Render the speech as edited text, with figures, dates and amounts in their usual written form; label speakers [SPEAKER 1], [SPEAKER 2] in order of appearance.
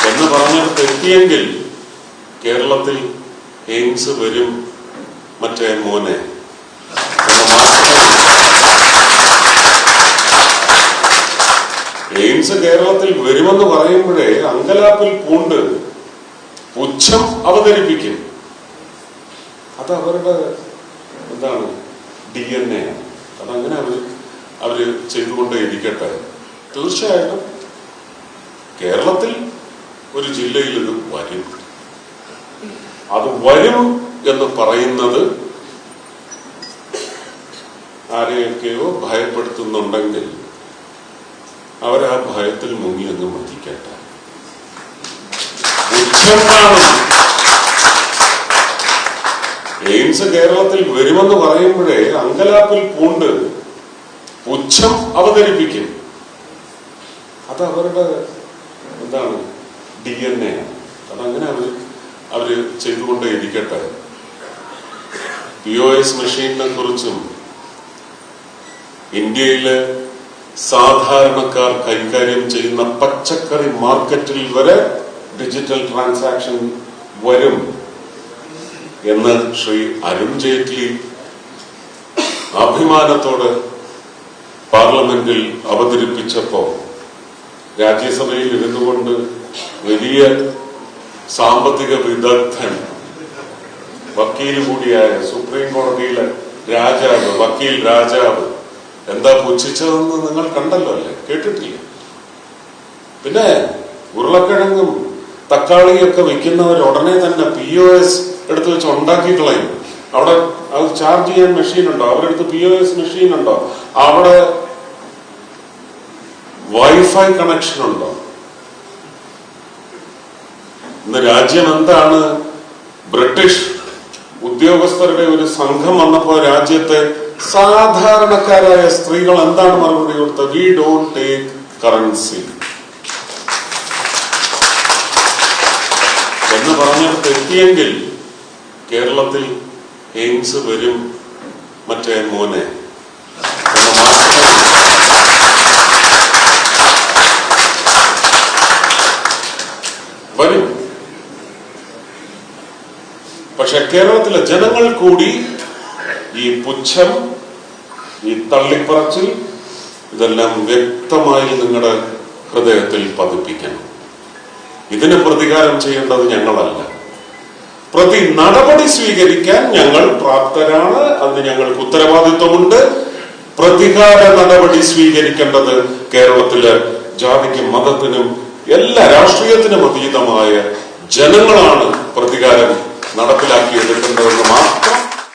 [SPEAKER 1] എന്ന് പറഞ്ഞിടത്ത് എത്തിയെങ്കിൽ കേരളത്തിൽ എയിംസ് വരും മറ്റേ മോനെ എയിംസ് കേരളത്തിൽ വരുമെന്ന് പറയുമ്പോഴേ അങ്കലാപ്പിൽ പൂണ്ട് പുച്ഛം അവതരിപ്പിക്കും. അത് അവരുടെ എന്താണ് DNA. അതങ്ങനെ അവര് ചെയ്തുകൊണ്ടേ ഇരിക്കട്ടെ. തീർച്ചയായിട്ടും കേരളത്തിൽ ഒരു ജില്ലയിൽ ഇത് വരും. അത് വരും എന്ന് പറയുന്നത് ആരെയൊക്കെയോ ഭയപ്പെടുത്തുന്നുണ്ടെങ്കിൽ അവരാ ഭയത്തിൽ മുങ്ങി അങ്ങ് മതിക്കട്ടെ. എയിംസ് കേരളത്തിൽ വരുമെന്ന് പറയുമ്പോഴേ അങ്കലാപ്പിൽ പൂണ്ട് പുച്ഛം അവതരിപ്പിക്കും. അത് അവരുടെ എന്താണ് DNA. അതങ്ങനെ അവര് ചെയ്തുകൊണ്ടേ ഇരിക്കട്ടെ. POS മെഷീനെ കുറിച്ചും ഇന്ത്യയിലെ സാധാരണക്കാർ കൈകാര്യം ചെയ്യുന്ന പച്ചക്കറി മാർക്കറ്റിൽ വരെ ഡിജിറ്റൽ ട്രാൻസാക്ഷൻ വരും എന്ന് ശ്രീ അരുൺ ജെയ്റ്റ്ലി അഭിമാനത്തോട് പാർലമെന്റിൽ അവതരിപ്പിച്ചപ്പോ രാജ്യസഭയിൽ ഇരുന്നുകൊണ്ട് വലിയ സാമ്പത്തിക വിദഗ്ധൻ വക്കീൽ കൂടിയായ സുപ്രീം കോടതിയിലെ രാജാവ് വക്കീൽ രാജാവ് എന്താ പുച്ഛിച്ചതെന്ന് നിങ്ങൾ കണ്ടല്ലോ അല്ലേ? കേട്ടിട്ടില്ല? പിന്നെ ഉരുളക്കിഴങ്ങും തക്കാളിയൊക്കെ വിൽക്കുന്നവർ ഉടനെ തന്നെ POS എടുത്ത് വെച്ച് ഉണ്ടാക്കി കളയും. അവിടെ അത് ചാർജ് ചെയ്യാൻ മെഷീൻ ഉണ്ടോ? അവരുടെ അടുത്ത് POS മെഷീൻ ഉണ്ടോ? അവിടെ വൈഫൈ കണക്ഷൻ ഉണ്ടോ? ഇന്ന് രാജ്യം എന്താണ്? ബ്രിട്ടീഷ് ഉദ്യോഗസ്ഥരുടെ ഒരു സംഘം വന്നപ്പോ രാജ്യത്തെ സാധാരണക്കാരായ സ്ത്രീകൾ എന്താണ് മറുപടി കൊടുത്തത്? വി ഡോണ്ട് ടേക്ക് കറൻസി എന്ന് പറഞ്ഞിടത്ത് എത്തിയെങ്കിൽ കേരളത്തിൽ എയിംസ് വരും മറ്റേ മോനെ വരും. പക്ഷെ കേരളത്തിലെ ജനങ്ങൾ കൂടി ഈ പുച്ഛം, ഈ തള്ളിപ്പറച്ചിൽ ഇതെല്ലാം വ്യക്തമായി നിങ്ങളുടെ ഹൃദയത്തിൽ പതിപ്പിക്കണം. ഇതിന് പ്രതികാരം ചെയ്യേണ്ടത് ഞങ്ങളല്ല. പ്രതി നടപടി സ്വീകരിക്കാൻ ഞങ്ങൾ പ്രാപ്തരാണ്. അതിന് ഞങ്ങൾക്ക് ഉത്തരവാദിത്വമുണ്ട്. പ്രതികാര നടപടി സ്വീകരിക്കേണ്ടത് കേരളത്തിലെ ജാതിക്കും മതത്തിനും എല്ലാ രാഷ്ട്രീയത്തിനും അതീതമായ ജനങ്ങളാണ് പ്രതികാരം നടപ്പിലാക്കിയെടുക്കേണ്ടതെന്ന് മാത്രം